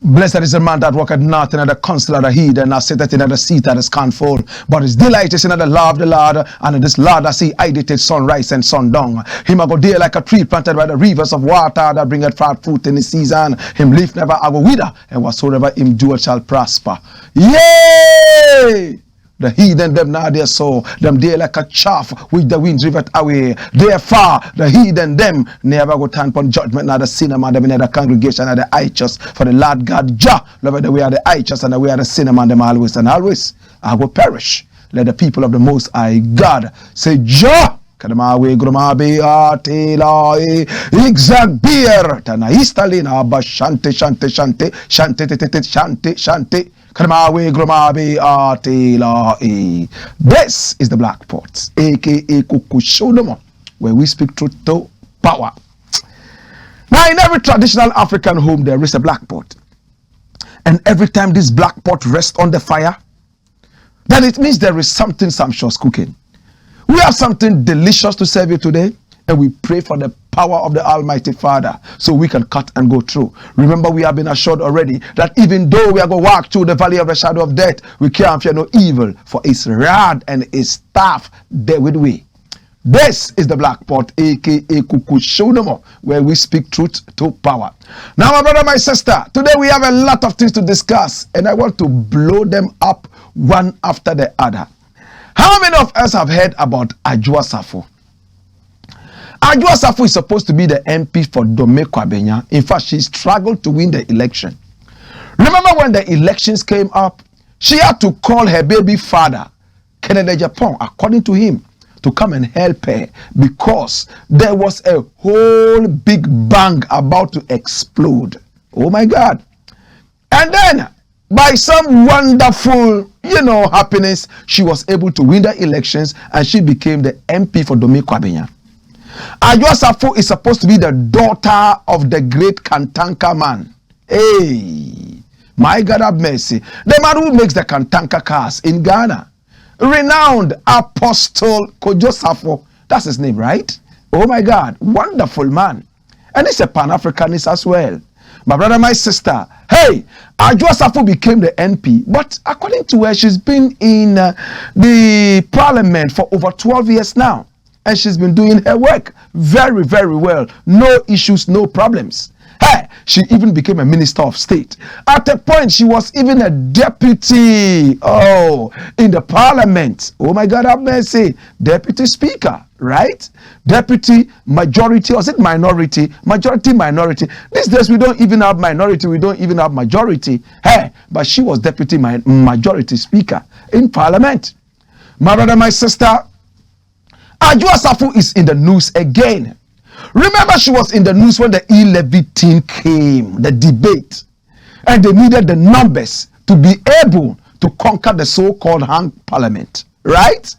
Blessed is the man that walketh not in the counsel of the heathen, nor sitteth in the seat of the scornful, but his delight is in the law of the Lord, and in this law that he hideth sunrise and sundown. Him a go there like a tree planted by the rivers of water, that bringeth forth fruit in his season. Him leaf never a go wither, and whatsoever him doeth shall prosper. Yay! The heathen them now their soul, them there like a chaff which the wind driveth away. Therefore, the heathen them never go turn upon judgment, now the sinner man, them in the congregation of the righteous. For the Lord God Jah love the way of the righteous and the way of the sinner man, them always and always I will perish. Let the people of the Most High God say Jah. Kadamawe grumabe atela exact beer tana istalina ba shante shante shante shante shante shante shante. This is the Black Pot, aka Kukushodomo, where we speak truth to power. Now, in every traditional African home, there is a black pot. And every time this black pot rests on the fire, then it means there is something sumptuous cooking. We have something delicious to serve you today, and we pray for the power of the Almighty Father so we can cut and go through. Remember, we have been assured already that even though we are going to walk through the valley of the shadow of death, we can't fear no evil, for his rod and his staff there with we. This is the Black Pot, aka Kukushodomo, where we speak truth to power. Now, my brother, my sister, today we have a lot of things to discuss, and I want to blow them up one after the other. How many of us have heard about Ajuwasafu? Ajuwasafu is supposed to be the MP for Dome Kwabenya. In fact, she struggled to win the election. Remember when the elections came up, she had to call her baby father, AGYEPONG, according to him, to come and help her because there was a whole big bang about to explode. Oh my God. And then, by some wonderful, happiness, she was able to win the elections and she became the MP for Dome Kwabenya. Ajuwasafu is supposed to be the daughter of the great Kantanka man. Hey, my God have mercy. The man who makes the Kantanka cars in Ghana. Renowned Apostle Ajuwasafu. That's his name, right? Oh my God, wonderful man. And he's a Pan-Africanist as well. My brother, my sister, hey, Ajuwasafu became the MP, but according to her, she's been in the parliament for over 12 years now. And she's been doing her work very, very well. No issues, no problems. Hey, she even became a minister of state. At a point, she was even a deputy, in the parliament. Oh my God, have mercy. Deputy speaker, right? Deputy majority, or is it minority? Majority, minority. These days, we don't even have minority. We don't even have majority. Hey, but she was deputy majority speaker in parliament. My brother, my sister, Ajuwasafu is in the news again. Remember, she was in the news when the E-Levy team came, the debate, and they needed the numbers to be able to conquer the so-called hung parliament, right?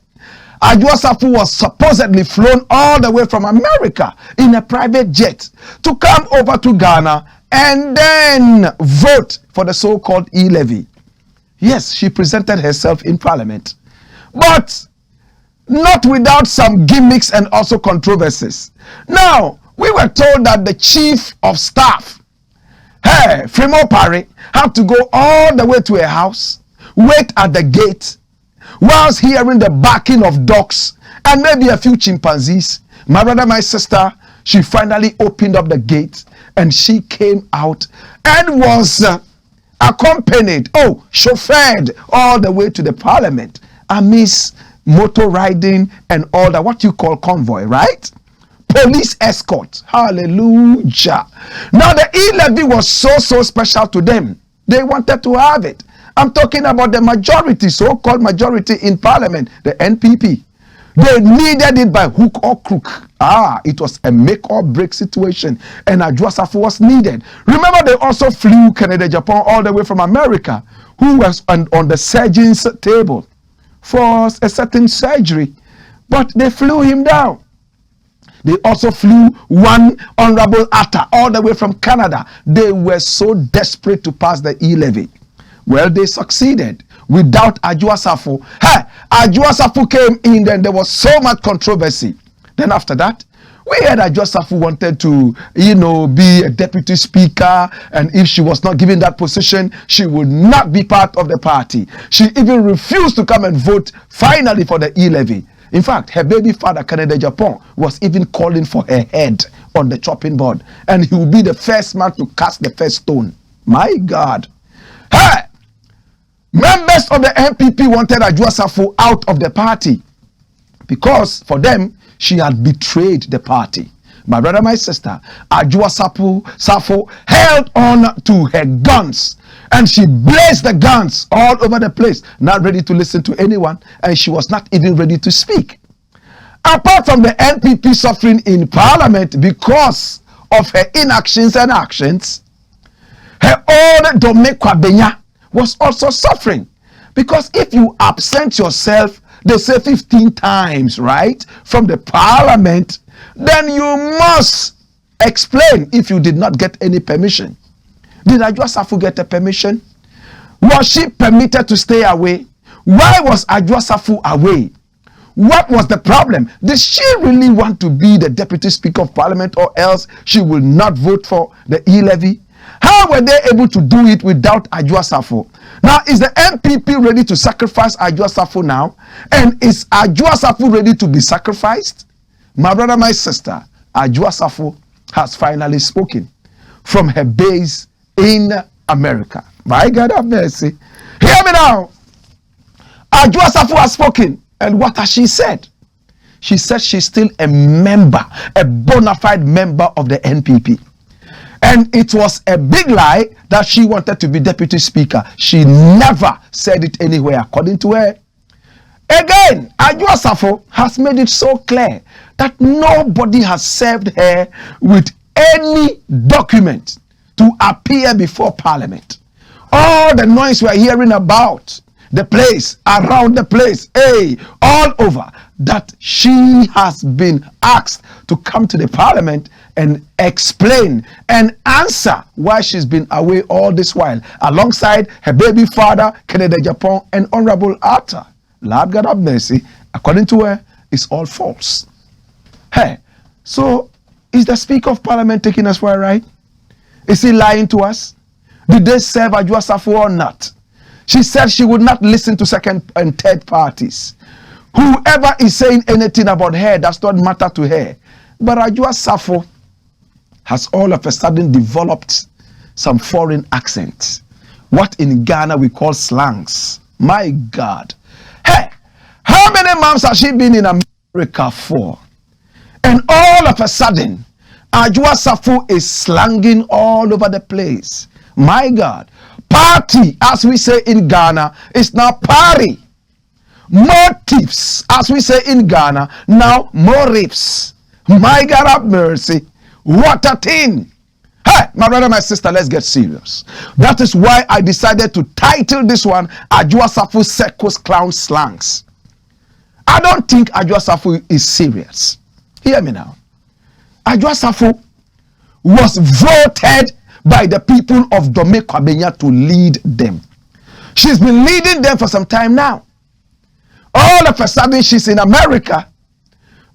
Ajuwasafu was supposedly flown all the way from America in a private jet to come over to Ghana and then vote for the so-called E-Levy. Yes, she presented herself in parliament, but not without some gimmicks and also controversies. Now, we were told that the chief of staff, Fremo Pari, had to go all the way to a house, wait at the gate, whilst hearing the barking of dogs and maybe a few chimpanzees. My brother, my sister, she finally opened up the gate and she came out and was accompanied, chauffeured all the way to the parliament amidst motor riding and all that, what you call convoy, right? Police escort. Hallelujah. Now the E-Levy was so special to them. They wanted to have it. I'm talking about the majority, so-called majority in parliament, the NPP. They needed it by hook or crook. It was a make or break situation, and Ajuwasafu was needed. Remember, they also flew AGYEPONG all the way from America, who was on the surgeon's table for a certain surgery, but they flew him down. They also flew one Honorable Atta all the way from Canada. They were so desperate to pass the E-Levy. Well, they succeeded without Ajuwasafu. Ajuwasafu came in, and there was so much controversy. Then after that, We heard that Ajuwasafu wanted to, be a deputy speaker, and if she was not given that position, she would not be part of the party. She even refused to come and vote finally for the e-levy. In fact, her baby father, Kennedy Japan, was even calling for her head on the chopping board, and he would be the first man to cast the first stone. My God. Hey! Members of the NPP wanted Ajuwasafu out of the party because for them, she had betrayed the party. My brother, my sister, Safo'S held on to her guns, and she blazed the guns all over the place, not ready to listen to anyone, and she was not even ready to speak. Apart from the NPP suffering in parliament because of her inactions and actions, her own Dome Kwabenya was also suffering. Because if you absent yourself, they say 15 times, right, from the parliament, then you must explain if you did not get any permission. Did Ajuwasafu get a permission? Was she permitted to stay away? Why was Ajuwasafu away? What was the problem? Did she really want to be the deputy speaker of parliament, or else she will not vote for the e-levy? How were they able to do it without Ajuwasafu? Now, is the NPP ready to sacrifice Ajuwasafu now? And is Ajuwasafu ready to be sacrificed? My brother, my sister, Ajuwasafu has finally spoken from her base in America. My God have mercy. Hear me now. Ajuwasafu has spoken. And what has she said? She said she's still a member, a bona fide member of the NPP. And it was a big lie that she wanted to be deputy speaker. She never said it anywhere, according to her. Again, Ajuwasafu has made it so clear that nobody has served her with any document to appear before parliament. All the noise we're hearing about the place, around the place, all over, that she has been asked to come to the parliament and explain and answer why she's been away all this while, alongside her baby father, Kennedy Japan, and Honorable Arthur. Lord God have mercy, according to her, it's all false. Hey, so is the Speaker of Parliament taking us for a ride? Is he lying to us? Did they serve Ajuwasafu or not? She said she would not listen to second and third parties. Whoever is saying anything about her does not matter to her. But Ajuwasafu has all of a sudden developed some foreign accents. What in Ghana we call slangs. My God. Hey, how many months has she been in America for? And all of a sudden, Ajuwasafu is slanging all over the place. My God. Party, as we say in Ghana, is now party. Motives, as we say in Ghana, now motives. My God have mercy. What a thing. Hey, my brother, my sister, let's get serious. That is why I decided to title this one Ajuwasafo'S Circus Clown Slangs. I don't think Ajuwasafu is serious. Hear me now. Ajuwasafu was voted by the people of Dome Kwabenya to lead them. She's been leading them for some time now. All of a sudden, she's in America,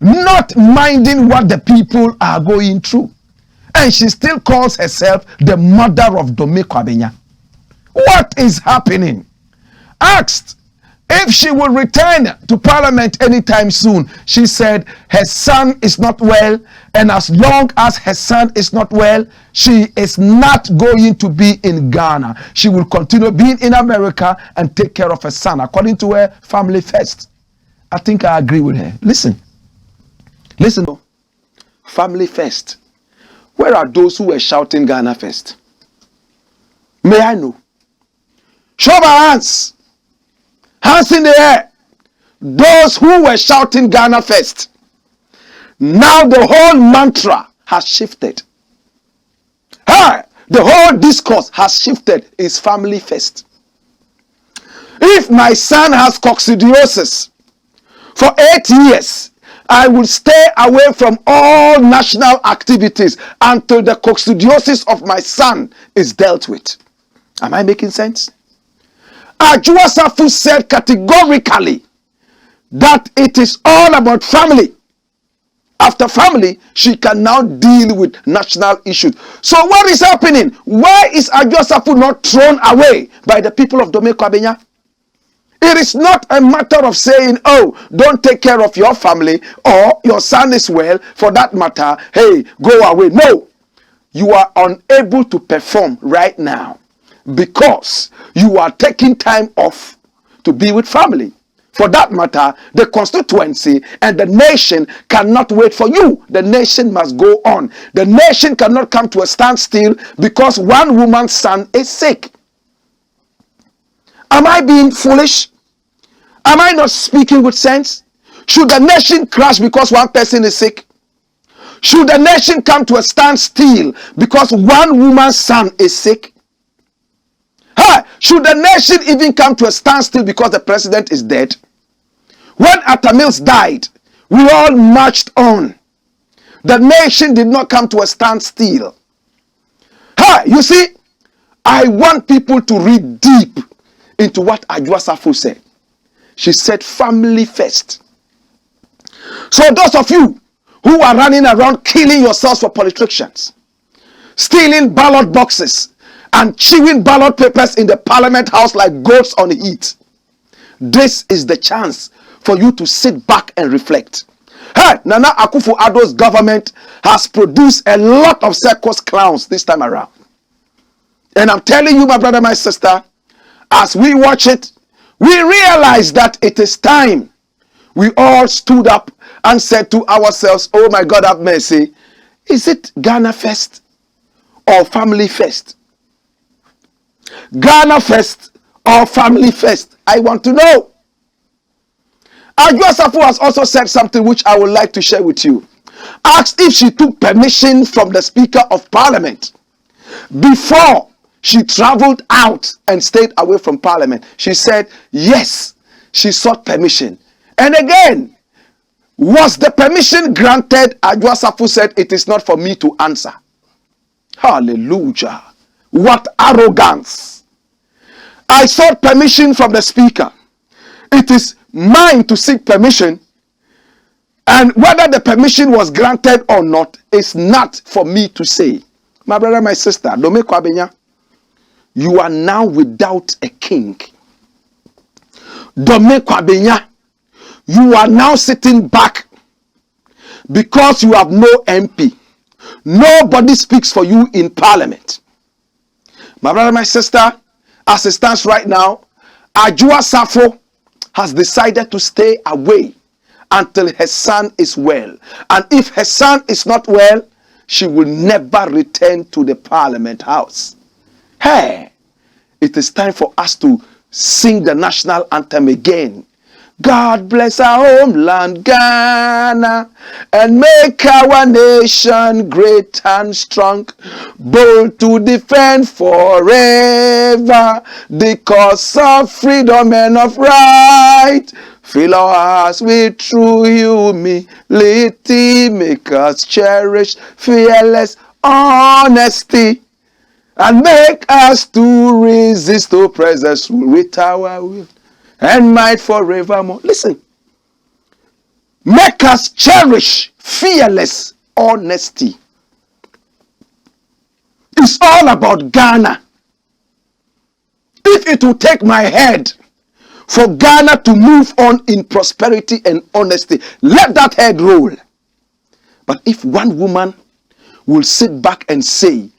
not minding what the people are going through. And she still calls herself the mother of Dome Kwabenya. What is happening? Asked if she will return to parliament anytime soon. She said her son is not well, and as long as her son is not well, she is not going to be in Ghana. She will continue being in America and take care of her son, according to her family first. I think I agree with her. Listen, family first. Where are those who were shouting Ghana first? May I know? Show my hands. Hands in the air. Those who were shouting Ghana first. Now the whole mantra has shifted. Hey, the whole discourse has shifted. It's family first. If my son has coccidiosis for 8 years, I will stay away from all national activities until the coccidiosis of my son is dealt with. Am I making sense? Ajuwasafu said categorically that it is all about family. after family, she can now deal with national issues. So what is happening? Why is Ajuwasafu not thrown away by the people of Dome Kwabenya? It is not a matter of saying, oh, don't take care of your family, or your son is well, for that matter, hey, go away. No, you are unable to perform right now because you are taking time off to be with family. For that matter, the constituency and the nation cannot wait for you. The nation must go on. The nation cannot come to a standstill because one woman's son is sick. Am I being foolish? Am I not speaking with sense? Should the nation crash because one person is sick? Should the nation come to a standstill because one woman's son is sick? Should the nation even come to a standstill because the president is dead? When Atta Mills died, we all marched on. The nation did not come to a standstill. You see, I want people to read deep into what Ajuwasafu said. She said family first. So those of you who are running around killing yourselves for politicians, stealing ballot boxes and chewing ballot papers in the parliament house like goats on heat, this is the chance for you to sit back and reflect. Nana Akufo-Addo's government has produced a lot of circus clowns this time around. And I'm telling you, my brother, my sister, as we watch it, we realize that it is time. We all stood up and said to ourselves, oh my God, have mercy. Is it Ghana first or family first? Ghana first or family first? I want to know. Ajuwasafu has also said something which I would like to share with you. Asked if she took permission from the Speaker of Parliament before she traveled out and stayed away from Parliament. She said, yes, she sought permission. And again, was the permission granted? Ajuwasafu said, it is not for me to answer. Hallelujah. What arrogance. I sought permission from the Speaker. It is mine to seek permission. And whether the permission was granted or not is not for me to say. My brother, my sister, Dome Kwabenya, you are now without a king. Dome Kwabenya, you are now sitting back because you have no MP. Nobody speaks for you in parliament. My brother, my sister, as it stands right now, Ajuwasafu has decided to stay away until her son is well. And if her son is not well, she will never return to the parliament house. Hey, it is time for us to sing the national anthem again. God bless our homeland, Ghana, and make our nation great and strong, bold to defend forever the cause of freedom and of right. Fill our hearts with true humility, make us cherish fearless honesty, and make us to resist oppressors with our will and might forevermore. Listen. Make us cherish fearless honesty. It's all about Ghana. If it will take my head for Ghana to move on in prosperity and honesty, let that head roll. But if one woman will sit back and say,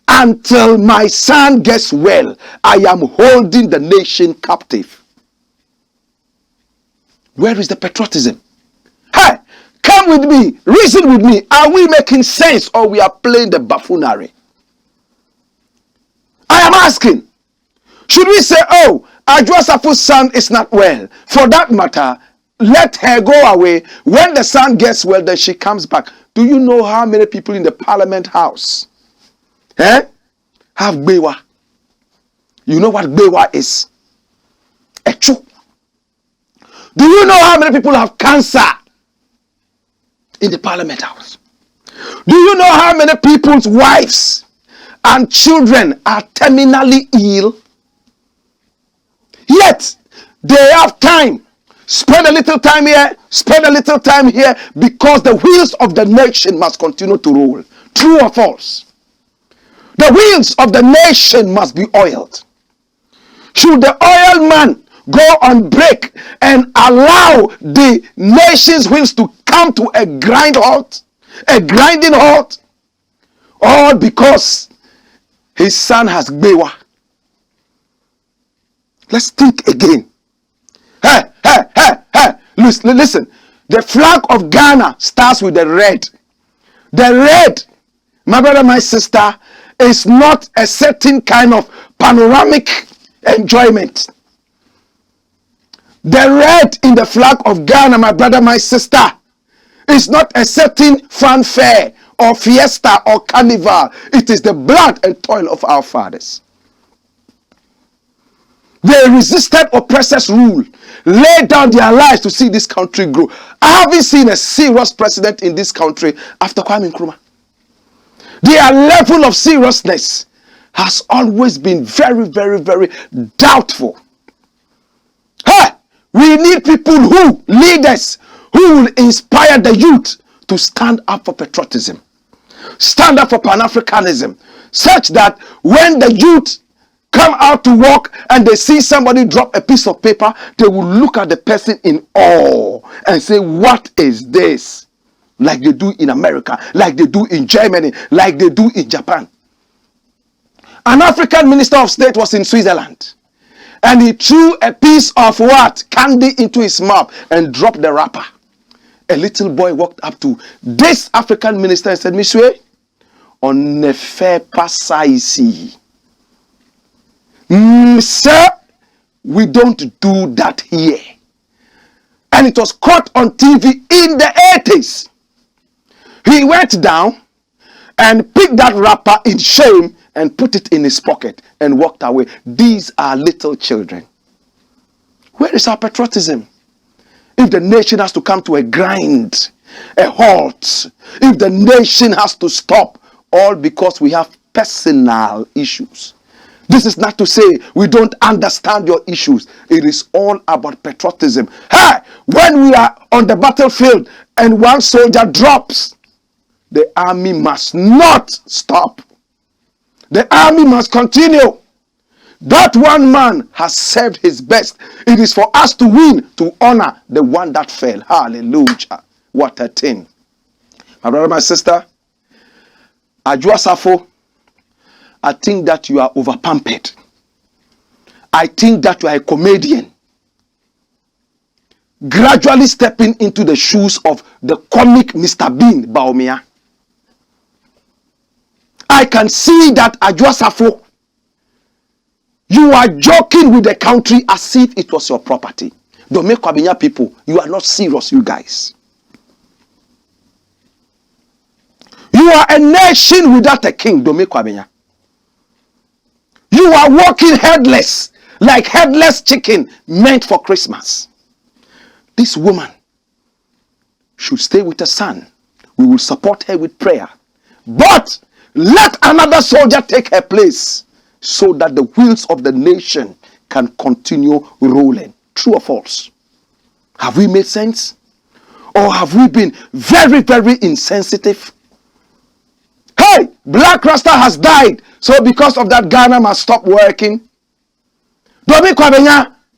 until my son gets well, I am holding the nation captive. Where is the patriotism? Hey, come with me, reason with me. Are we making sense or we are playing the buffoonery? I am asking, should we say, oh, Ajuwasafu's son is not well? For that matter, let her go away. When the son gets well, then she comes back. Do you know how many people in the parliament house have Bewa? You know what Bewa is? Echu. Do you know how many people have cancer in the parliament house? Do you know how many people's wives and children are terminally ill? Yet, they have time spend a little time here, spend a little time here, because the wheels of the nation must continue to roll. True or false? The wheels of the nation must be oiled. Should the oil man go on break and allow the nation's wheels to come to a grinding halt, all because his son has gbewa? Let's think again. Hey. Listen. The flag of Ghana starts with the red. The red, my brother, my sister, is not a certain kind of panoramic enjoyment. The red in the flag of Ghana, my brother, my sister, is not a certain fanfare or fiesta or carnival. It is the blood and toil of our fathers. They resisted oppressors' rule, laid down their lives to see this country grow. I haven't seen a serious president in this country after Kwame Nkrumah. Their level of seriousness has always been very, very, very doubtful. Hey, we need people leaders who will inspire the youth to stand up for patriotism, stand up for Pan-Africanism, such that when the youth come out to work and they see somebody drop a piece of paper, they will look at the person in awe and say, what is this? Like they do in America, like they do in Germany, like they do in Japan. An African minister of state was in Switzerland, and he threw a piece of what? Candy into his mouth and dropped the wrapper. A little boy walked up to this African minister and said, Monsieur, on ne fait pas ça ici. Sir, we don't do that here. And it was caught on TV in the 80s. He went down and picked that wrapper in shame and put it in his pocket and walked away. These are little children. Where is our patriotism? If the nation has to come to a grind, a halt, if the nation has to stop, all because we have personal issues. This is not to say we don't understand your issues. It is all about patriotism. Hey, when we are on the battlefield and one soldier drops, the army must not stop. The army must continue. That one man has served his best. It is for us to win, to honor the one that fell. Hallelujah. What a thing. My brother, my sister, Ajuwasafu, I think that you are overpampered. I think that you are a comedian. Gradually stepping into the shoes of the comic Mr. Bean Baumia. I can see that Ajuwasafu, you are joking with the country as if it was your property. Don't make Kwabenya people, you are not serious, you guys. You are a nation without a king. Don't make Kwabenya. You are walking headless, like headless chicken meant for Christmas. This woman should stay with her son. We will support her with prayer. But let another soldier take her place so that the wheels of the nation can continue rolling. True or false? Have we made sense? Or have we been very, very insensitive? Hey, Blakk Rasta has died. So because of that, Ghana must stop working.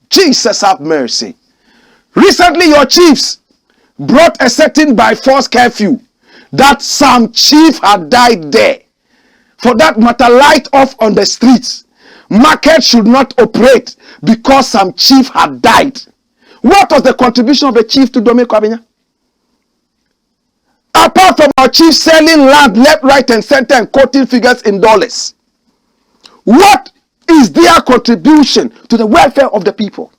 Jesus have mercy. Recently, your chiefs brought a certain by force curfew that some chief had died there. For that matter, light off on the streets. Market should not operate because some chief had died. What was the contribution of a chief to Dome Kwabenya? Apart from our chief selling land left, right, and center and quoting figures in dollars, what is their contribution to the welfare of the people?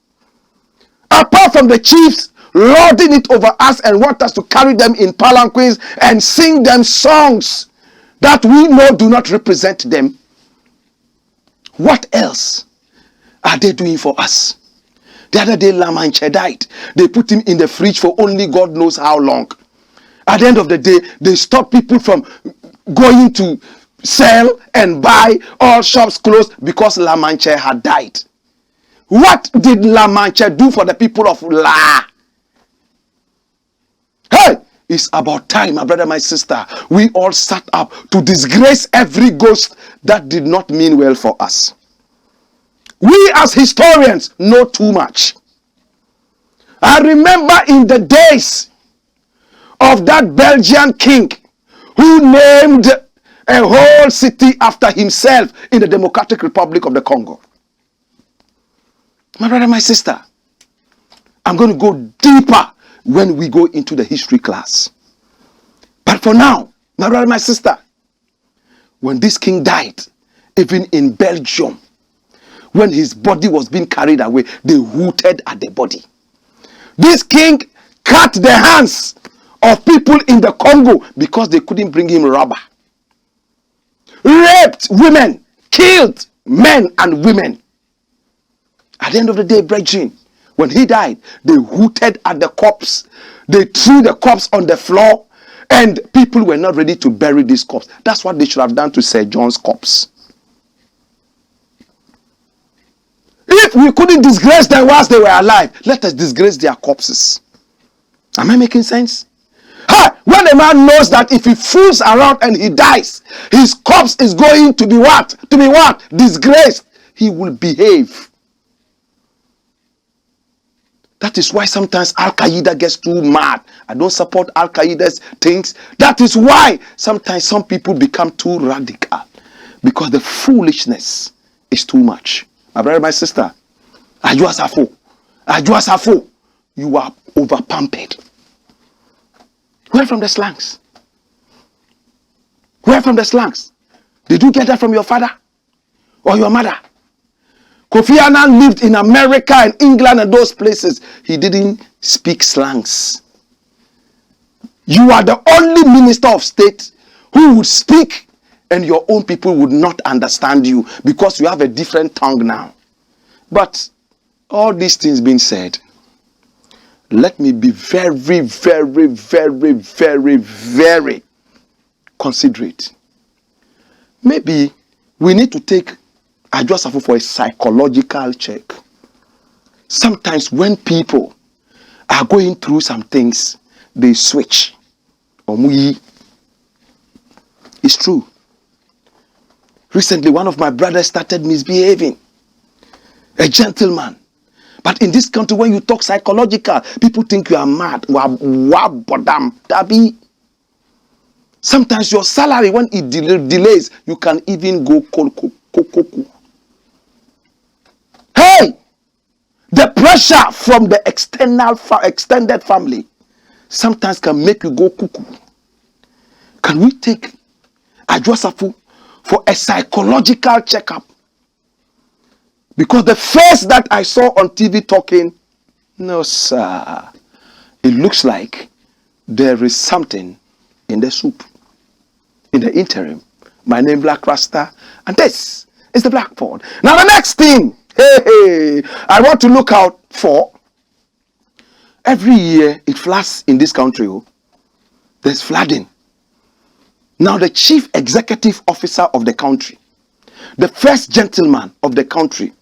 Apart from the chiefs lording it over us and want us to carry them in palanquins and sing them songs that we know do not represent them, what else are they doing for us? The other day, Lamanche died. They put him in the fridge for only God knows how long. At the end of the day, they stop people from going to sell and buy all shops closed because Lamanche had died. What did La Mancha do for the people of La? Hey, it's about time, my brother, my sister. We all sat up to disgrace every ghost that did not mean well for us. We as historians know too much. I remember in the days of that Belgian king who named a whole city after himself in the Democratic Republic of the Congo. My brother, my sister, I'm going to go deeper when we go into the history class. But for now, my brother, my sister, when this king died, even in Belgium, when his body was being carried away, they hooted at the body. This king cut the hands of people in the Congo because they couldn't bring him rubber. Raped women, killed men and women. At the end of the day, brethren, when he died, they hooted at the corpse. They threw the corpse on the floor, and people were not ready to bury this corpse. That's what they should have done to Sir John's corpse. If we couldn't disgrace them whilst they were alive, let us disgrace their corpses. Am I making sense? When a man knows that if he fools around and he dies, his corpse is going to be what? To be what? Disgraced. He will behave. That is why sometimes Al-Qaeda gets too mad. I don't support Al-Qaeda's things. That is why sometimes some people become too radical. Because the foolishness is too much. My brother, my sister, Ajuwasafu, you are over-pampered. Where from the Slangs? Where from the Slangs? Did you get that from your father or your mother? Kofi Annan lived in America and England and those places. He didn't speak Slangs. You are the only minister of state who would speak and your own people would not understand you because you have a different tongue now. But all these things being said, let me be very, very, very, very, very considerate. Maybe we need to take Ajuwasafu for a psychological check. Sometimes when people are going through some things, they switch. It's true. Recently, one of my brothers started misbehaving. A gentleman. But in this country, when you talk psychological, people think you are mad. Sometimes your salary, when it delays, you can even go koku. Hey! The pressure from the extended family sometimes can make you go cuckoo. Can we take Ajuwasafu for a psychological checkup? Because the face that I saw on TV talking, no sir, it looks like there is something in the soup. In the interim, my name Blakk RASTA, and this is the Blackboard. Now the next thing, I want to look out for. Every year it floods in this country. There's flooding. Now the chief executive officer of the country, the first gentleman of the country,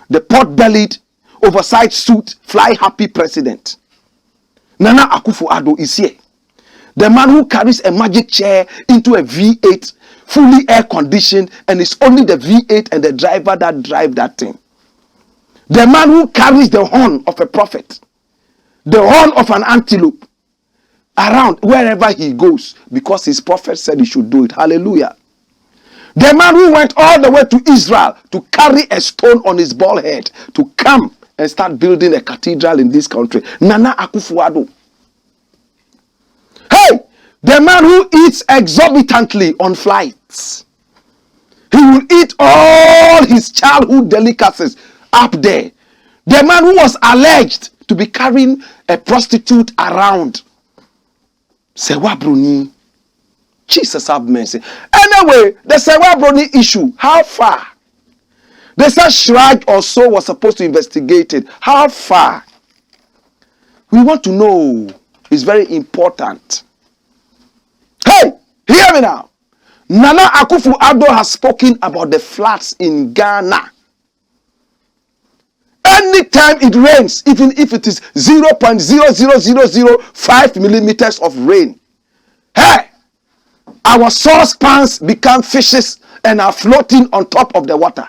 the pot-bellied, oversized suit, fly-happy president, Nana Akufo-Addo is here. The man who carries a magic chair into a V8, fully air-conditioned, and it's only the V8 and the driver that drive that thing. The man who carries the horn of a prophet, the horn of an antelope, around wherever he goes, because his prophet said he should do it. Hallelujah. The man who went all the way to Israel to carry a stone on his bald head to come and start building a cathedral in this country. Nana Akufo-Addo. Hey, the man who eats exorbitantly on flights. He will eat all his childhood delicacies up there. The man who was alleged to be carrying a prostitute around. Sewa Bruni. Jesus have mercy. Anyway, the Sewa Bruni issue, how far? They said Shraj or so was supposed to investigate it. How far? We want to know. It's very important. Hey, hear me now. Nana Akufo-Addo has spoken about the floods in Ghana. Anytime it rains, even if it is 0.00005 millimeters of rain, hey, our saucepans become fishes and are floating on top of the water.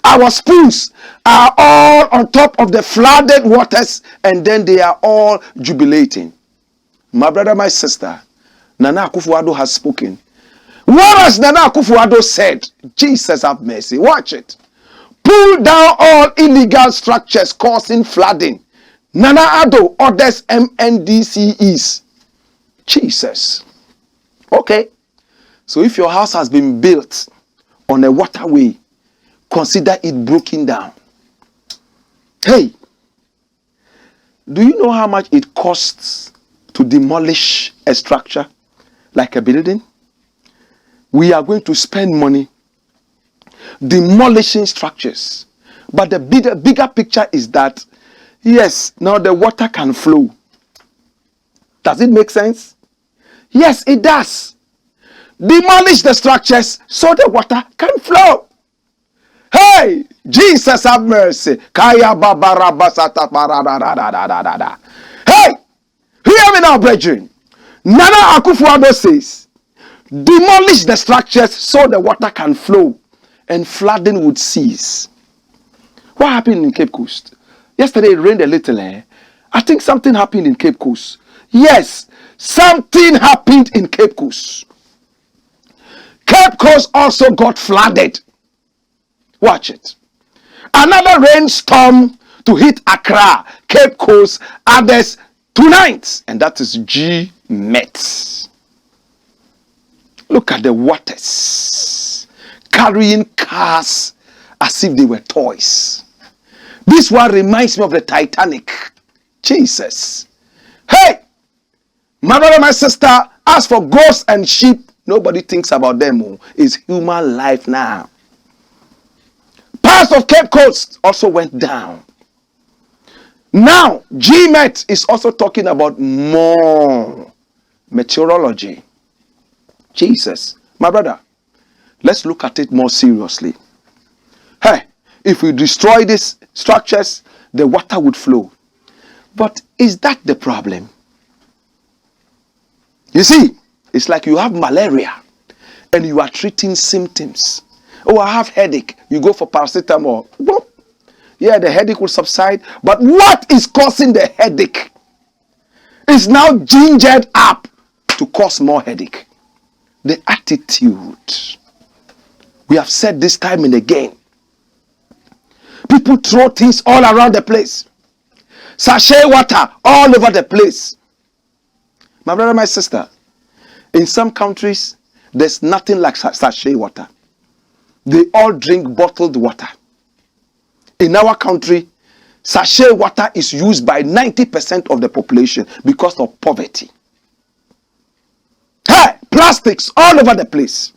Our spoons are all on top of the flooded waters, and then they are all jubilating. My brother, my sister, Nana Akufo-Addo has spoken. What has Nana Akufo-Addo said? Jesus have mercy. Watch it. Pull down all illegal structures causing flooding. Nana Addo orders MNDCEs. Jesus. Okay. So if your house has been built on a waterway, consider it broken down. Hey, do you know how much it costs to demolish a structure like a building? We are going to spend money demolishing structures. But the bigger picture is that, yes, now the water can flow. Does it make sense? Yes, it does. Demolish the structures so the water can flow. Hey, Jesus have mercy. Kaya babarabasata paradadadadadada. Hey, hear me now, brethren. Nana Akufo-Addo says, demolish the structures so the water can flow and flooding would cease. What happened in Cape Coast? Yesterday it rained a little. I think something happened in Cape Coast. Yes, something happened in Cape Coast. Cape Coast also got flooded. Watch it. Another rainstorm to hit Accra, Cape Coast, others tonight. And that is G-Met. Look at the waters carrying cars as if they were toys. This one reminds me of the Titanic. Jesus. Hey, my brother, my sister, as for goats and sheep, nobody thinks about them. It's human life now. Parts of Cape Coast also went down. Now, G-Met is also talking about more meteorology. Jesus, my brother, let's look at it more seriously. Hey, if we destroy these structures, the water would flow. But is that the problem? You see, it's like you have malaria and you are treating symptoms. Oh, I have headache. You go for paracetamol. Boop. Yeah, the headache will subside. But what is causing the headache is now gingered up to cause more headache. The attitude. We have said this time and again. People throw things all around the place. Sachet water all over the place. My brother, my sister, in some countries, there's nothing like sachet water. They all drink bottled water. In our country, sachet water is used by 90% of the population because of poverty. Hey, plastics all over the place.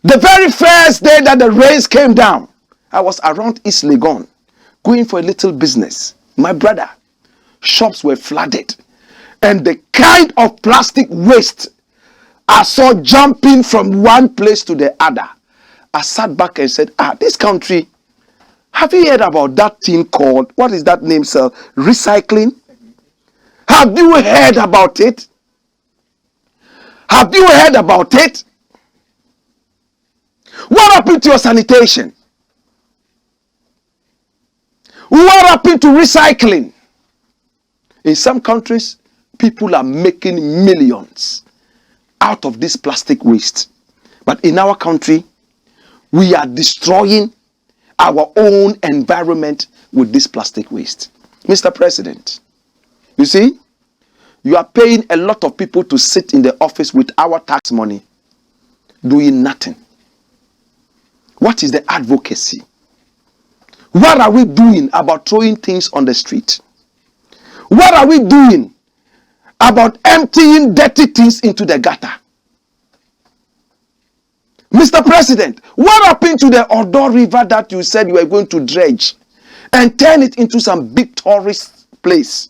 The very first day that the rains came down, I was around East Legon going for a little business. My brother, shops were flooded. And the kind of plastic waste I saw jumping from one place to the other. I sat back and said, this country, have you heard about that thing called, what is that name, sir? Recycling? Have you heard about it? Have you heard about it? What happened to your sanitation? What happened to recycling? In some countries, people are making millions out of this plastic waste. But in our country, we are destroying our own environment with this plastic waste. Mr. President, you see, you are paying a lot of people to sit in the office with our tax money, doing nothing. What is the advocacy? What are we doing about throwing things on the street? What are we doing about emptying dirty things into the gutter? Mr. President, what happened to the Addo River that you said you were going to dredge and turn it into some big tourist place?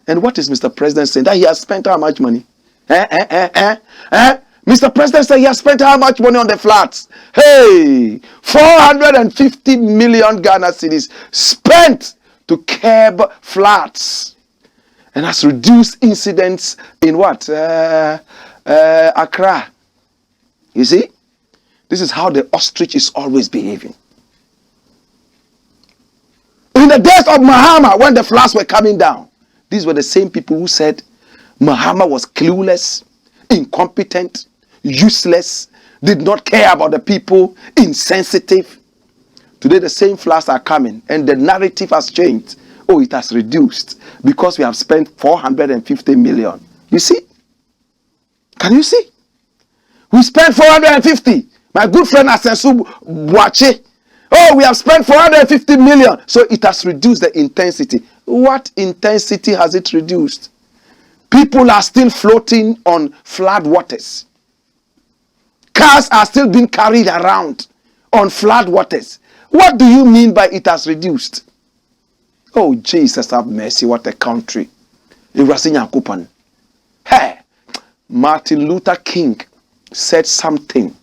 And what is Mr. President saying? That he has spent how much money? Mr. President said he has spent how much money on the flats? Hey, 450 million Ghana cedis spent to curb flats and has reduced incidents in what? Accra. You see? This is how the ostrich is always behaving. In the days of Mahama, when the floods were coming down, these were the same people who said Mahama was clueless, incompetent, useless, did not care about the people, insensitive. Today the same floods are coming and the narrative has changed. Oh, it has reduced because we have spent 450 million. You see? Can you see? We spent 450. My good friend Asensu Boache. Oh, we have spent 450 million. So it has reduced the intensity. What intensity has it reduced? People are still floating on flood waters. Cars are still being carried around on flood waters. What do you mean by it has reduced? Oh, Jesus have mercy. What a country. Hey, Martin Luther King said something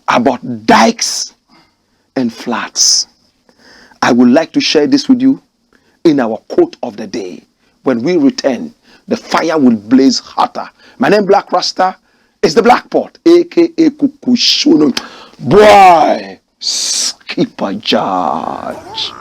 about dikes and floods. I would like to share this with you in our quote of the day. When we return, the fire will blaze hotter. My name Blakk Rasta is the Black Pot, aka Kukushuno. Boy, skipper judge.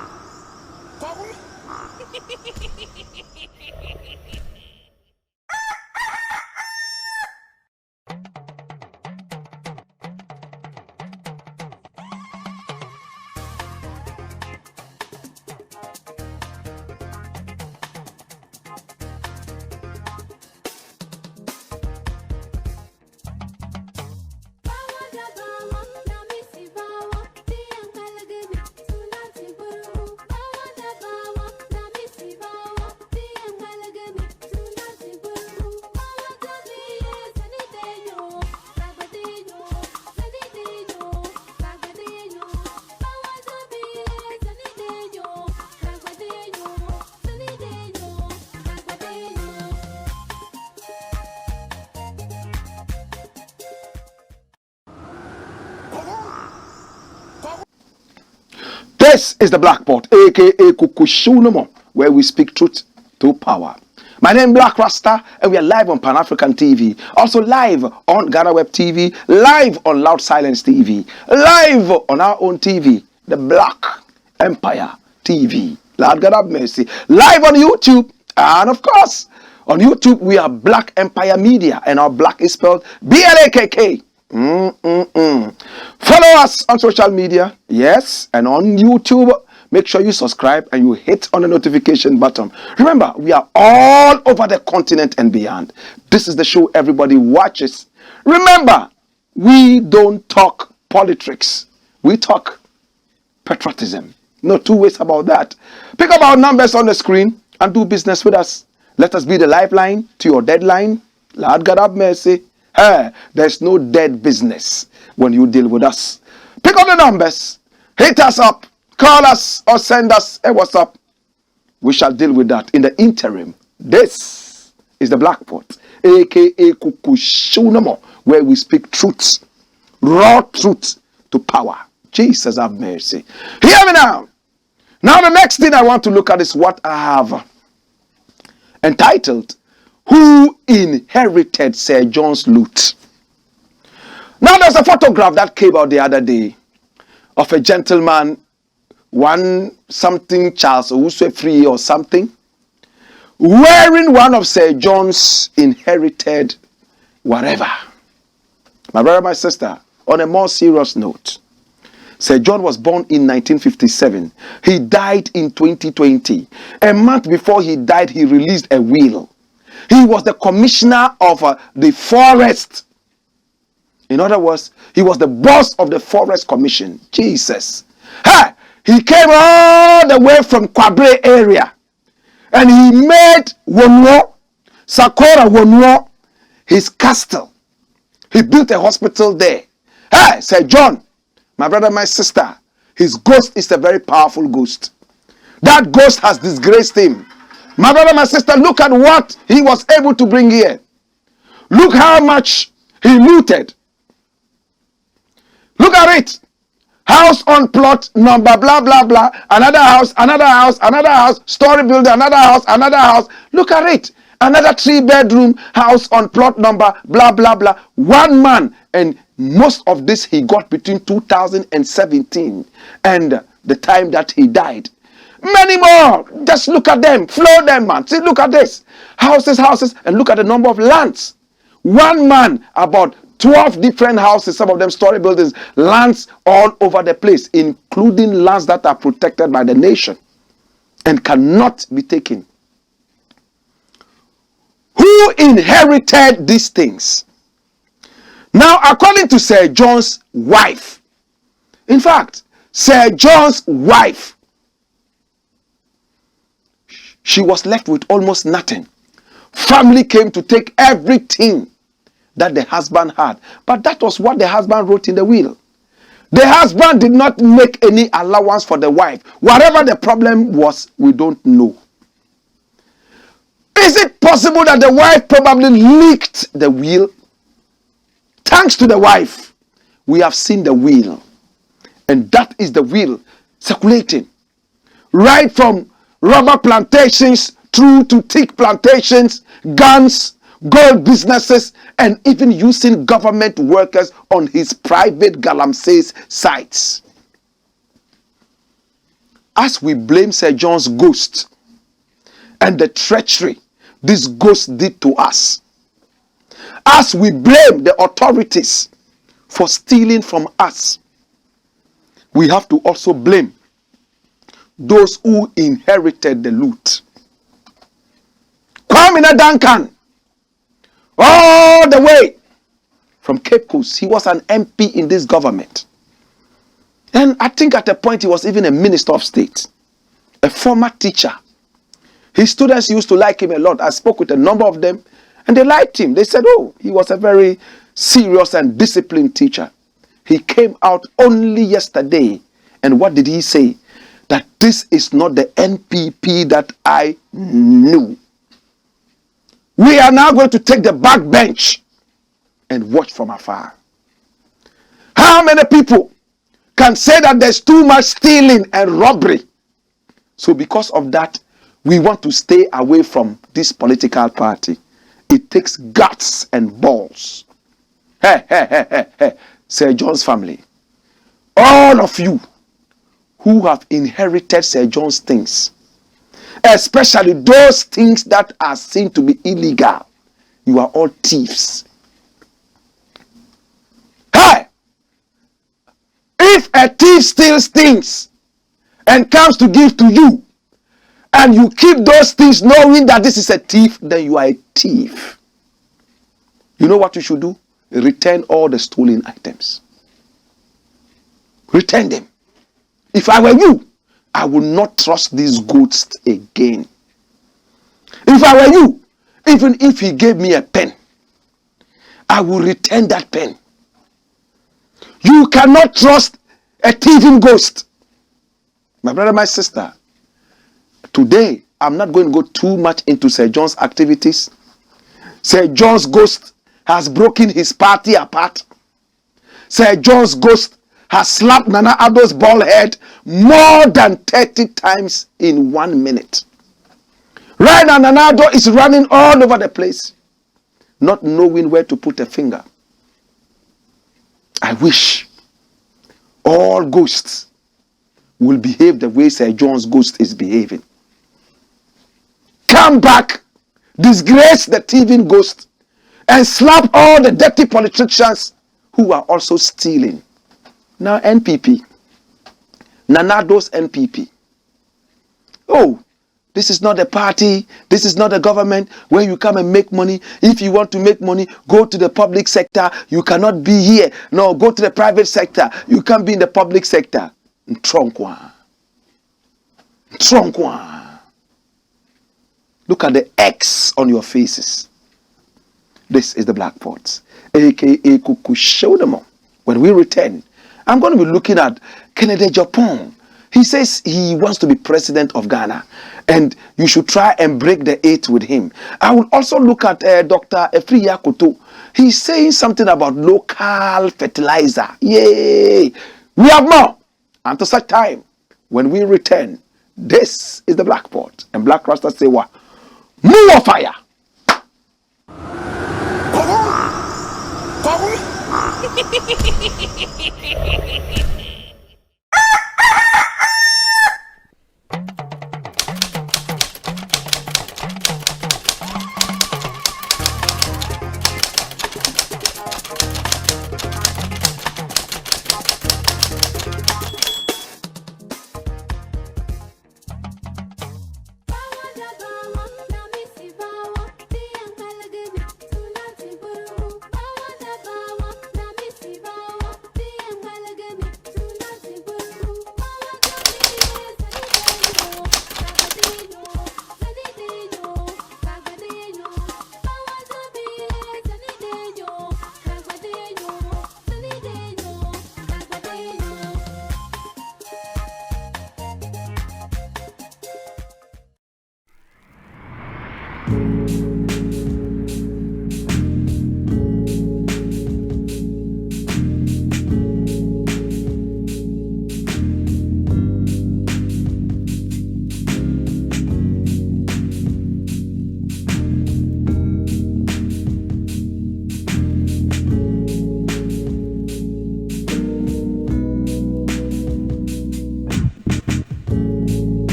This is the Black Pot, aka Kukushunomo, where we speak truth to power. My name is Blakk Rasta, and we are live on Pan-African TV, also live on Ghana Web TV, live on Loud Silence TV, live on our own TV, the Black Empire TV. Lord God have mercy. Live on YouTube, and of course, on YouTube we are Black Empire Media, and our Black is spelled B-L-A-K-K. Follow us on social media, yes, and on YouTube. Make sure you subscribe and you hit on the notification button. Remember, we are all over the continent and beyond. This is the show everybody watches. Remember, we don't talk politics. We talk patriotism. No two ways about that. Pick up our numbers on the screen and do business with us. Let us be the lifeline to your deadline. Lord God have mercy. Hey, there's no dead business when you deal with us. Pick up the numbers, hit us up, call us, or send us a WhatsApp. We shall deal with that in the interim. This is the Black Pot, aka Kukushunomo, where we speak truth, raw truth to power. Jesus have mercy. Hear me now. Now the next thing I want to look at is what I have entitled, Who Inherited Sir John's Loot? Now there's a photograph that came out the other day of a gentleman, one something Charles Owusu-Free or something, wearing one of Sir John's inherited whatever. My brother, my sister, on a more serious note, Sir John was born in 1957. He died in 2020. A month before he died, he released a will. He was the commissioner of the forest. In other words, he was the boss of the forest commission. Jesus. Hey, he came all the way from Kwabre area. And he made Wonwo, Sakora Wonwo, his castle. He built a hospital there. Hey, Sir John, my brother, my sister, his ghost is a very powerful ghost. That ghost has disgraced him. My brother, my sister, look at what he was able to bring here. Look how much He looted. Look at it. House on plot number blah blah blah. Another house, another house, another house. Story building, another house, another house. Look at it. Another 3-bedroom house on plot number blah blah blah. One man, and most of this he got between 2017 and the time that he died. Many more. Just look at them. Flow them, man. See, look at this. Houses, and look at the number of lands. One man, about 12 different houses, some of them story buildings, lands all over the place, including lands that are protected by the nation and cannot be taken. Who inherited these things? Now, according to Sir John's wife, in fact, Sir John's wife, she was left with almost nothing. Family came to take everything that the husband had. But that was what the husband wrote in the will. The husband did not make any allowance for the wife. Whatever the problem was, we don't know. Is it possible that the wife probably leaked the will? Thanks to the wife, we have seen the will. And that is the will circulating. Right from rubber plantations through to teak plantations, guns, gold businesses, and even using government workers on his private galamsey's sites. As we blame Sir John's ghost and the treachery this ghost did to us, as we blame the authorities for stealing from us, we have to also blame those who inherited the loot. Kwame Duncan, all the way from Cape Coast, he was an MP in this government. And I think at a point he was even a minister of state, a former teacher. His students used to like him a lot. I spoke with a number of them and they liked him. They said, oh, he was a very serious and disciplined teacher. He came out only yesterday. And what did he say? That this is not the NPP that I knew. We are now going to take the back bench and watch from afar. How many people can say that there's too much stealing and robbery? So because of that, we want to stay away from this political party. It takes guts and balls. Hey, Sir John's family. All of you who have inherited Sir John's things, especially those things that are seen to be illegal, you are all thieves. Hey! If a thief steals things and comes to give to you, and you keep those things knowing that this is a thief, then you are a thief. You know what you should do? Return all the stolen items. Return them. If I were you, I would not trust these goats again. If I were you, even if he gave me a pen, I will return that pen. You cannot trust a thieving ghost. My brother, my sister, today, I'm not going to go too much into Sir John's activities. Sir John's ghost has broken his party apart. Sir John's ghost has slapped Nana Addo's bald head more than 30 times in 1 minute. Right now, Nana Addo is running all over the place, not knowing where to put a finger. I wish all ghosts will behave the way Sir John's ghost is behaving. Come back, disgrace the thieving ghost, and slap all the dirty politicians who are also stealing. Now NPP, Nanado's NPP. Oh, this is not a party, this is not a government where you come and make money. If you want to make money, go to the public sector. You cannot be here. No, go to the private sector. You can't be in the public sector. Tronkwa. Look at the X on your faces. This is the black pots, aka Kukushodemo. When we return, I'm going to be looking at Kennedy Japan. He says he wants to be president of Ghana, and you should try and break the 8 with him. I will also look at Dr. Efri Yakuto. He's saying something about local fertilizer. Yay! We have more. Until such time, when we return, this is the Blackport. And Black Rasta say what? More fire!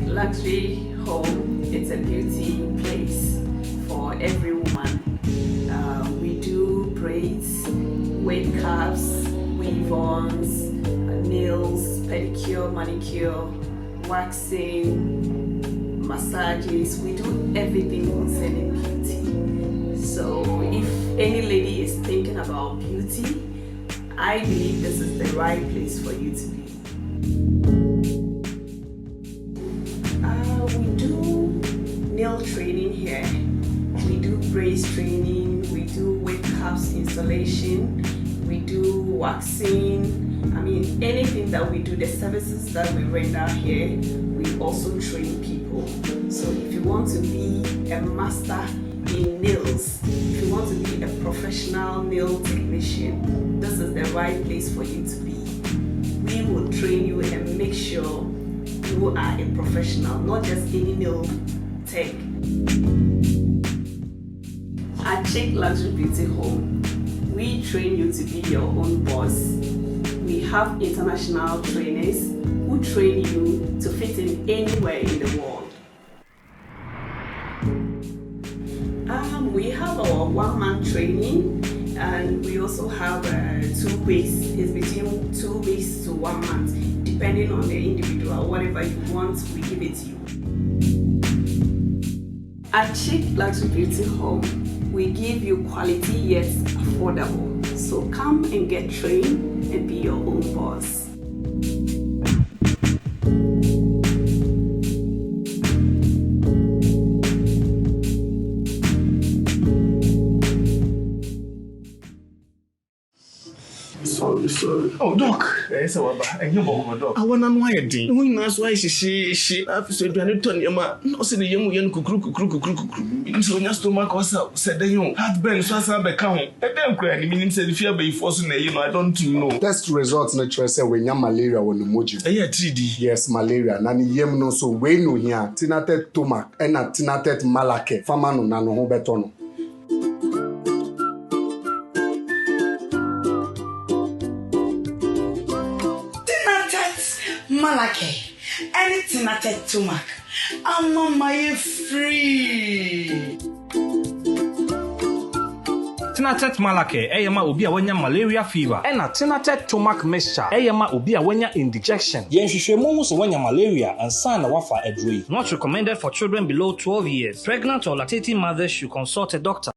Luxury home, it's a beauty place for every woman. We do braids, wave caps, weave-ons, nails, pedicure, manicure, waxing, massages. We do everything concerning beauty. So if any lady is thinking about beauty, I believe this is the right place for you to be. Nail training here, we do braids training, we do wave caps installation, we do waxing. I mean, anything that we do, the services that we render here, we also train people. So if you want to be a master in nails, if you want to be a professional nail technician, this is the right place for you to be. We will train you and make sure you are a professional, not just any nail tech. At Chick Luxury Beauty Home, we train you to be your own boss. We have international trainers who train you to fit in anywhere in the world. We have our one-man training, and we also have 2 weeks. It's between 2 weeks to 1 month, depending on the individual. Whatever you want, we give it to you. At Chick Luxury Beauty Home, we give you quality yet affordable. So come and get trained and be your own boss. Sorry. Oh, Doc. Yes, I and you walk, Doc. I want to know why you did. We must why she said, "Do you turn your man? No, say the young kuku. So your stomach was said the young. Had been so as I become. And then crying, meaning said if you be forcing I don't know. Test results natural say when you malaria on the moji. Yeah, 3D. Yes, malaria. Nani yem no so we no here. Tinatet tomac and a tinatet malake. Famano nano ho betono. Malake, anything I take to Mac. I'm on my free. Tinatet Malake, Eyama Ubia Wenya malaria fever, and a Tinatet Tomac mixture, Eyama Ubia Wenya indigestion. Yen Shishemus Wenya malaria and San Wafa Edri. Not recommended for children below 12 years. Pregnant or lactating mothers should consult a doctor.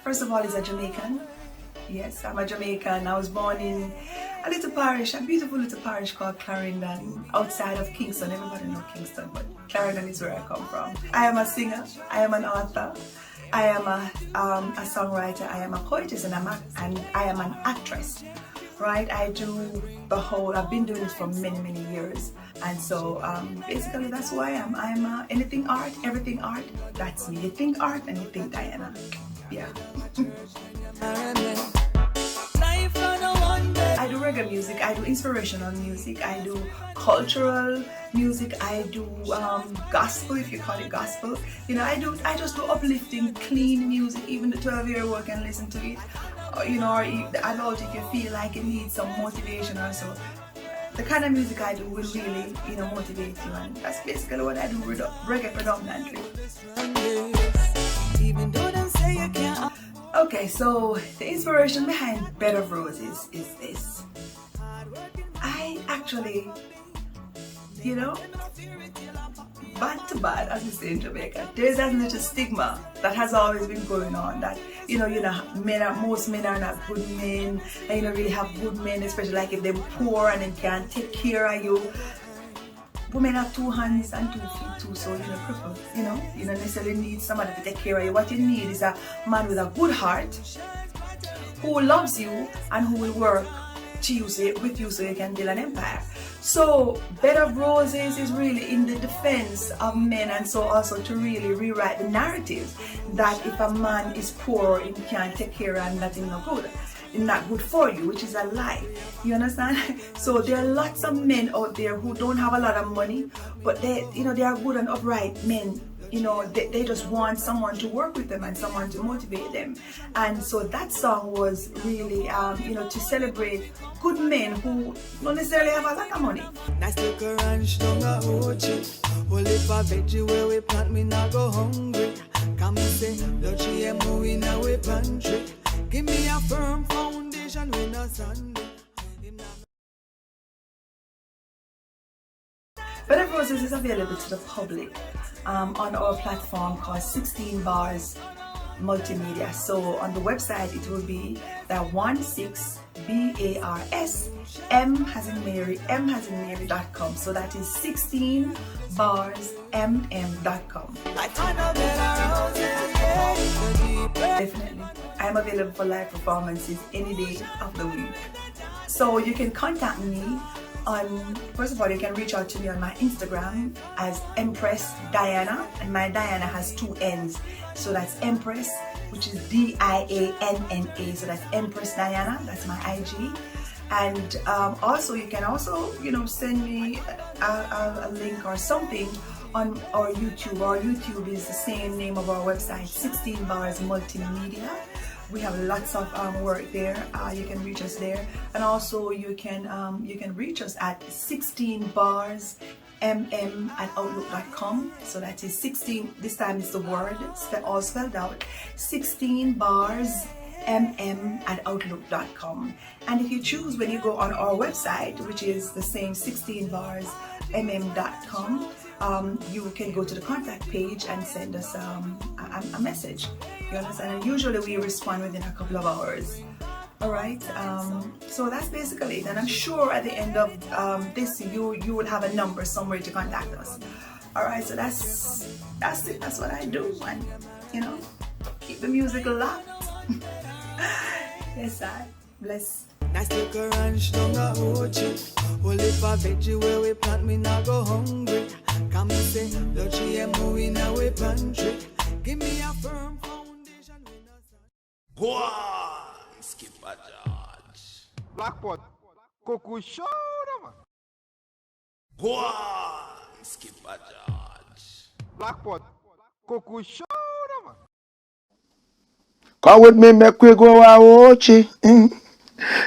First of all, is a Jamaican. Yes, I'm a Jamaican. I was born in a little parish, a beautiful little parish called Clarendon, outside of Kingston. Everybody knows Kingston, but Clarendon is where I come from. I am a singer. I am an author. I am a songwriter. I am a poetess, and I am an actress. Right? I do the whole. I've been doing this for many, many years, and so basically that's who I am. I'm anything art, everything art. That's me. You think art, and you think Diana. Yeah. I do reggae music, I do inspirational music, I do cultural music, I do gospel, if you call it gospel. You know, I just do uplifting, clean music. Even the 12-year-old can listen to it. You know, or the adult, if you feel like it needs some motivation or so. The kind of music I do will really, you know, motivate you, and that's basically what I do, reggae predominantly. Even though them say you can't. Okay, so the inspiration behind Bed of Roses is this. I actually, you know, bad to bad, as we say in Jamaica, there's that little stigma that has always been going on that, you know, most men are not good men, and you don't really have good men, especially like if they're poor and they can't take care of you. Women have 2 hands and 2 feet too, so you're crippled, you know. You don't necessarily need somebody to take care of you. What you need is a man with a good heart who loves you and who will work with you so you can build an empire. So Bed of Roses is really in the defense of men, and so also to really rewrite the narrative that if a man is poor and can't take care of and that is not good. Not good for you, which is a lie. You understand? So there are lots of men out there who don't have a lot of money, but they, you know, they are good and upright men. You know, they just want someone to work with them and someone to motivate them. And so that song was really, you know, to celebrate good men who don't necessarily have a lot of money. Nice little ranch down a Ochi. Well, if a veggie where we plant, me not go hungry. Come and say, the GMO in our pantry. Give me a firm foundation when a Sunday. Bed of Roses is available to the public on our platform called 16 Bars Multimedia. So on the website it will be the 16BARS M as in Mary.com. So that is 16barsmm.com. Definitely. I am available for live performances any day of the week. So you can contact me on, first of all, you can reach out to me on my Instagram as Empress Diana, and my Diana has 2 N's. So that's Empress, which is DIANNA. So that's Empress Diana, that's my IG. And also you can also, you know, send me a link or something on our YouTube. Our YouTube is the same name of our website, 16 Bars Multimedia. We have lots of work there. You can reach us there, and also you can reach us at 16barsmm@outlook.com. So that is 16. This time it's the word all spelled out. 16barsmm@outlook.com. And if you choose, when you go on our website, which is the same 16barsmm.com, you can go to the contact page and send us a message. You understand? And usually we respond within a couple of hours. All right. So that's basically it. And I'm sure at the end of this, you will have a number somewhere to contact us. All right. So that's it. That's what I do. And you know, keep the music locked. Yes, I bless. Nice little ranch down a Ochi. Well, if a veggie where we plant, me not go hungry. Come and say, the GMO in our pantry. Give me a firm foundation. Go on, skip a charge. Blackpot, Coco Shoulder, man. Go on, skip a charge. Blackpot, Coco Shoulder, man. Come with me, make we go a Ochi.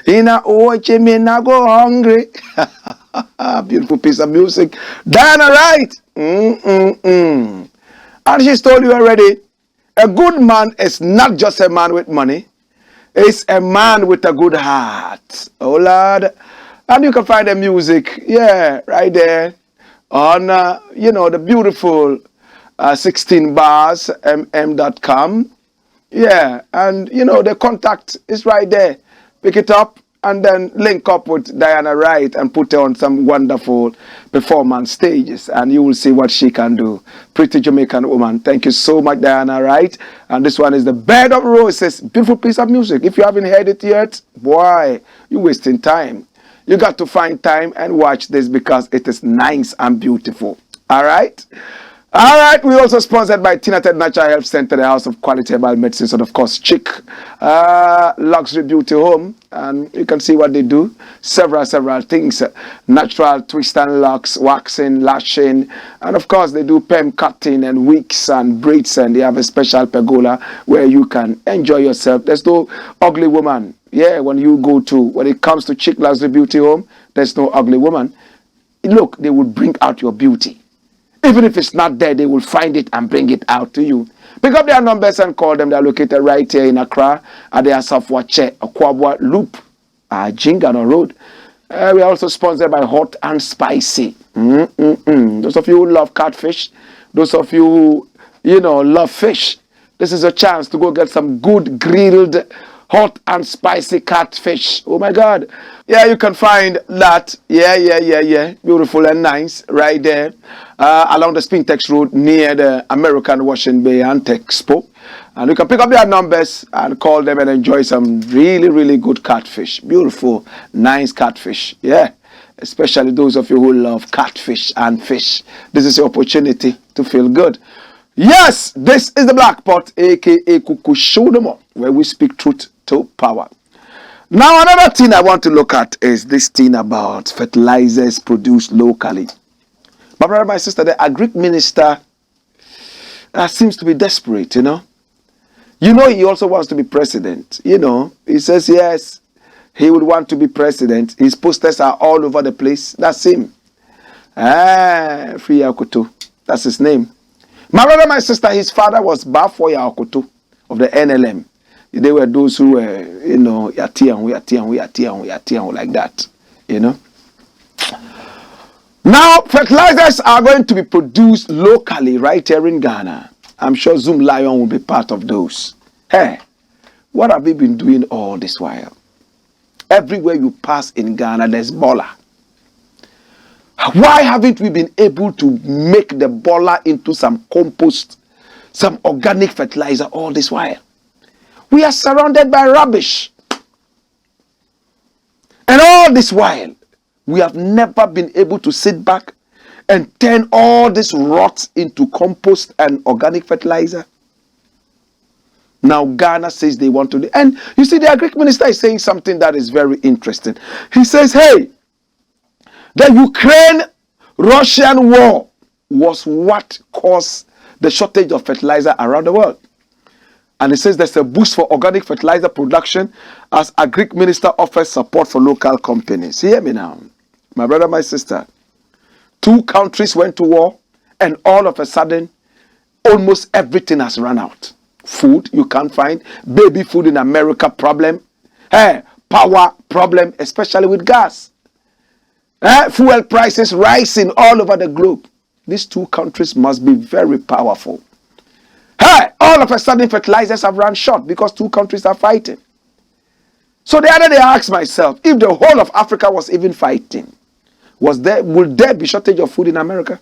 In a Ochi, me not go hungry. Beautiful piece of music. Diana, right? And she's told you already, a good man is not just a man with money. It's a man with a good heart. Oh, Lord. And you can find the music, yeah, right there on, you know, the beautiful 16barsmm.com. Yeah, and you know the contact is right there. Pick it up and then link up with Diana Wright and put her on some wonderful performance stages, and you will see what she can do. Pretty Jamaican woman. Thank you so much, Diana Wright. And this one is The Bed of Roses. Beautiful piece of music. If you haven't heard it yet, boy, you're wasting time. You got to find time and watch this because it is nice and beautiful. All right? All right, we also sponsored by Tinated Natural Health Center, the House of Quality Herbal Medicine, and of course, Chic Luxury Beauty Home, and you can see what they do. Several things: natural twist and locks, waxing, lashing, and of course, they do perm cutting and wigs and braids, and they have a special pergola where you can enjoy yourself. There's no ugly woman. Yeah, when it comes to Chic Luxury Beauty Home, there's no ugly woman. Look, they will bring out your beauty. Even if it's not there, they will find it and bring it out to you. Pick up their numbers and call them. They're located right here in Accra at their Safo'S Circus Loop, Jingano Road. We are also sponsored by Hot and Spicy. Those of you who love catfish, those of you who, love fish, this is a chance to go get some good grilled hot and spicy catfish. Oh my God. Yeah, you can find that. Yeah. Beautiful and nice right there along the Spintex Road near the American Washing Bay and Expo. And you can pick up their numbers and call them and enjoy some really good catfish. Beautiful, nice catfish. Yeah, especially those of you who love catfish and fish. This is your opportunity to feel good. Yes, this is the Blakk Pot, aka Kuku Shodomo, where we speak truth to power. Now, another thing I want to look at is this thing about fertilizers produced locally. My brother, my sister, the agri minister seems to be desperate, he also wants to be president. He says, yes, he would want to be president. His posters are all over the place. That's him. Free Akoto. That's his name. My brother, my sister, his father was Bafoya Akoto of the NLM. They were those who were, yatian, like that, Now, fertilizers are going to be produced locally right here in Ghana. I'm sure Zoom Lion will be part of those. Hey, what have we been doing all this while? Everywhere you pass in Ghana, there's bola. Why haven't we been able to make the bola into some compost, some organic fertilizer all this while? We are surrounded by rubbish. And all this while, we have never been able to sit back and turn all this rot into compost and organic fertilizer. Now Ghana says they want to do. And you see, the agri minister is saying something that is very interesting. He says, hey, the Ukraine-Russian war was what caused the shortage of fertilizer around the world. And he says there's a boost for organic fertilizer production as agri minister offers support for local companies. Hear me now. My brother, my sister. 2 countries went to war and all of a sudden, almost everything has run out. Food you can't find. Baby food in America problem. Power problem, especially with gas. Fuel prices rising all over the globe. These 2 countries must be very powerful. All of a sudden fertilizers have run short because 2 countries are fighting. So the other day I asked myself, if the whole of Africa was even fighting, would there be shortage of food in America?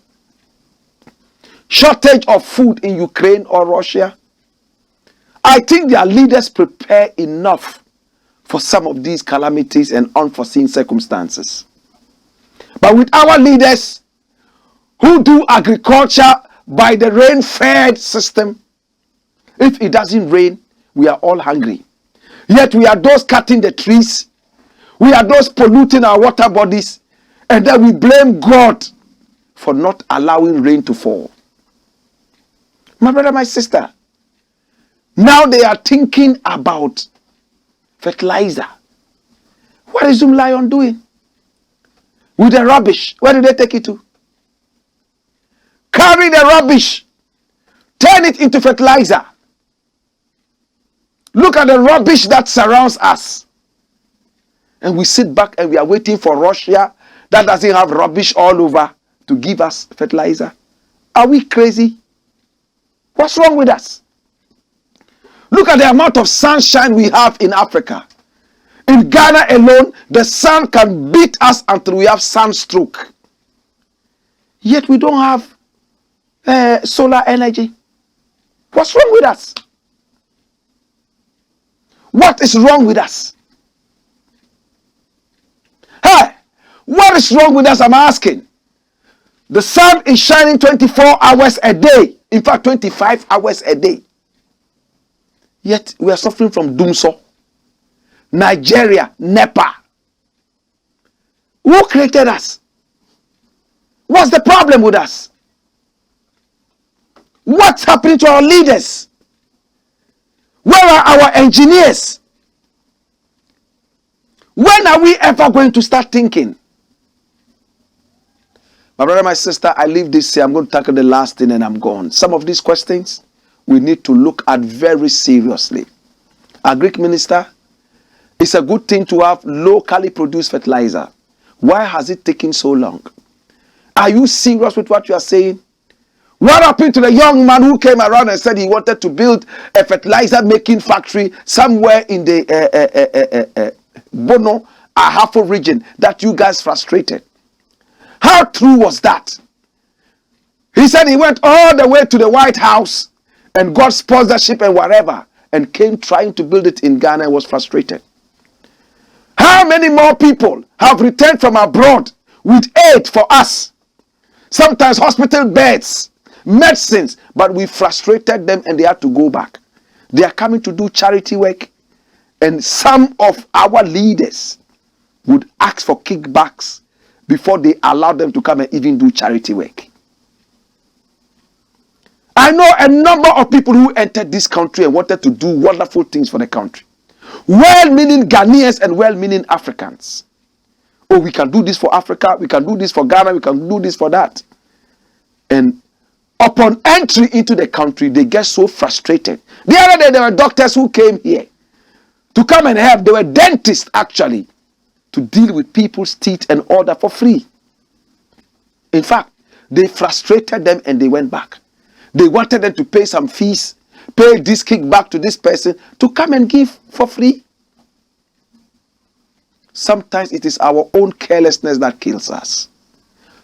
Shortage of food in Ukraine or Russia? I think their leaders prepare enough for some of these calamities and unforeseen circumstances. But with our leaders who do agriculture by the rain-fed system, if it doesn't rain, we are all hungry. Yet we are those cutting the trees. We are those polluting our water bodies. And then we blame God for not allowing rain to fall. My brother, my sister, now they are thinking about fertilizer. What is Zoom Lion doing? With the rubbish, where do they take it to? Carry the rubbish. Turn it into fertilizer. Look at the rubbish that surrounds us. And we sit back and we are waiting for Russia that doesn't have rubbish all over to give us fertilizer. Are we crazy? What's wrong with us? Look at the amount of sunshine we have in Africa. In Ghana alone, the sun can beat us until we have sunstroke. Yet we don't have solar energy. What's wrong with us? What is wrong with us? Hey, what is wrong with us? I'm asking. The sun is shining 24 hours a day. In fact, 25 hours a day. Yet we are suffering from doomsday. Nigeria, NEPA. Who created us? What's the problem with us? What's happening to our leaders? Where are our engineers? When are we ever going to start thinking? My brother, my sister, I leave this here. I'm going to tackle the last thing and I'm gone. Some of these questions we need to look at very seriously. Our Greek minister, it's a good thing to have locally produced fertilizer. Why has it taken so long? Are you serious with what you are saying? What happened to the young man who came around and said he wanted to build a fertilizer making factory somewhere in the Bono, Ahafo region that you guys frustrated? How true was that? He said he went all the way to the White House and got sponsorship and whatever and came trying to build it in Ghana and was frustrated. How many more people have returned from abroad with aid for us? Sometimes hospital beds, medicines, but we frustrated them and they had to go back. They are coming to do charity work, and some of our leaders would ask for kickbacks before they allow them to come and even do charity work. I know a number of people who entered this country and wanted to do wonderful things for the country. Well-meaning Ghanaians and well-meaning Africans. Oh, we can do this for Africa, we can do this for Ghana, we can do this for that. And upon entry into the country, they get so frustrated. The other day, there were doctors who came here to come and help. They were dentists, actually, to deal with people's teeth and all that for free. In fact, they frustrated them and they went back. They wanted them to pay some fees, pay this kickback to this person to come and give for free. Sometimes it is our own carelessness that kills us.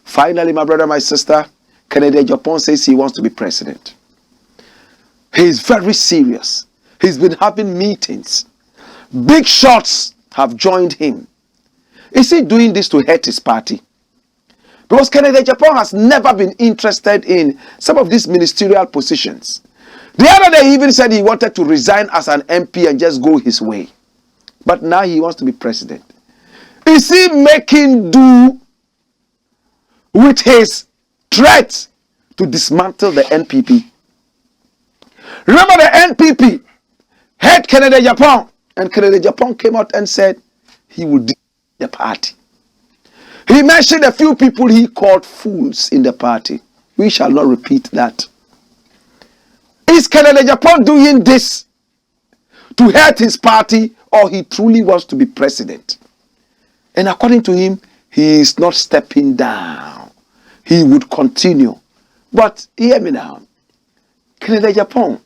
Finally, my brother, my sister, Kennedy Agyepong says he wants to be president. He is very serious. He's been having meetings. Big shots have joined him. Is he doing this to hurt his party? Because Kennedy Agyepong has never been interested in some of these ministerial positions. The other day he even said he wanted to resign as an MP and just go his way. But now he wants to be president. Is he making do with his threat to dismantle the NPP? Remember, the NPP had Kennedy Agyepong, and Kennedy Agyepong came out and said he would dismantle the party. He mentioned a few people he called fools in the party. We shall not repeat that. Is Kennedy Agyepong doing this to hurt his party, or he truly wants to be president? And according to him, he is not stepping down. He would continue. But hear me now. Kennedy Agyepong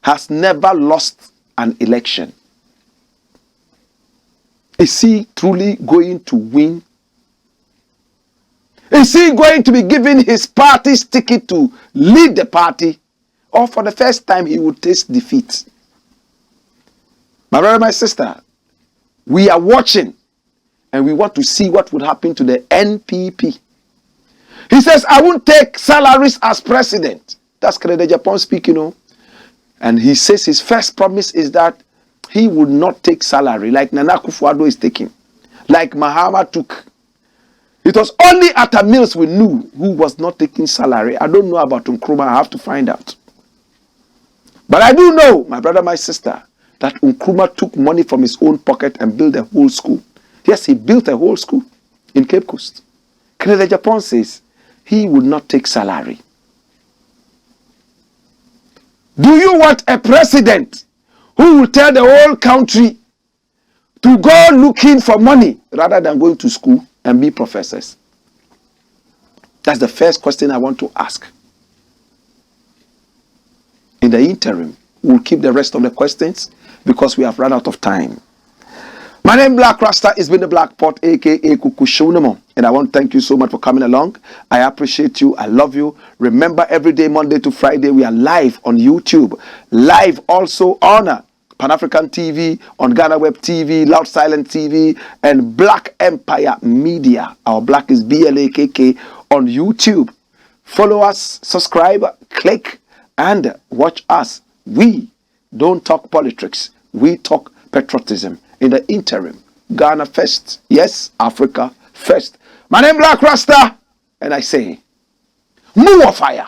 has never lost an election. Is he truly going to win? Is he going to be given his party's ticket to lead the party? Or for the first time he will taste defeat? My brother, my sister, we are watching and we want to see what would happen to the NPP. He says, I won't take salaries as president. That's Kennedy Agyepong speaking. And he says his first promise is that he would not take salary like Nana Akufo-Addo is taking, like Mahama took. It was only at Mills we knew who was not taking salary. I don't know about Nkrumah. I have to find out. But I do know, my brother, my sister, that Nkrumah took money from his own pocket and built a whole school. Yes, he built a whole school in Cape Coast. Kennedy Agyepong says he would not take salary. Do you want a president who will tell the whole country to go looking for money rather than going to school and be professors? That's the first question I want to ask. In the interim, We'll keep the rest of the questions because we have run out of time. My name is Blakk RASTA. It's been the Black Pot, aka Kuku Shunamo. And I want to thank you so much for coming along. I appreciate you. I love you. Remember, every day, Monday to Friday, we are live on YouTube. Live also on Pan-African TV, on Ghana Web TV, Loud Silent TV, and Black Empire Media. Our Black is BLAKK on YouTube. Follow us, subscribe, click, and watch us. We don't talk politics. We talk patriotism. In the interim, Ghana first. Yes, Africa first. My name is Blakk RASTA, and I say, more fire.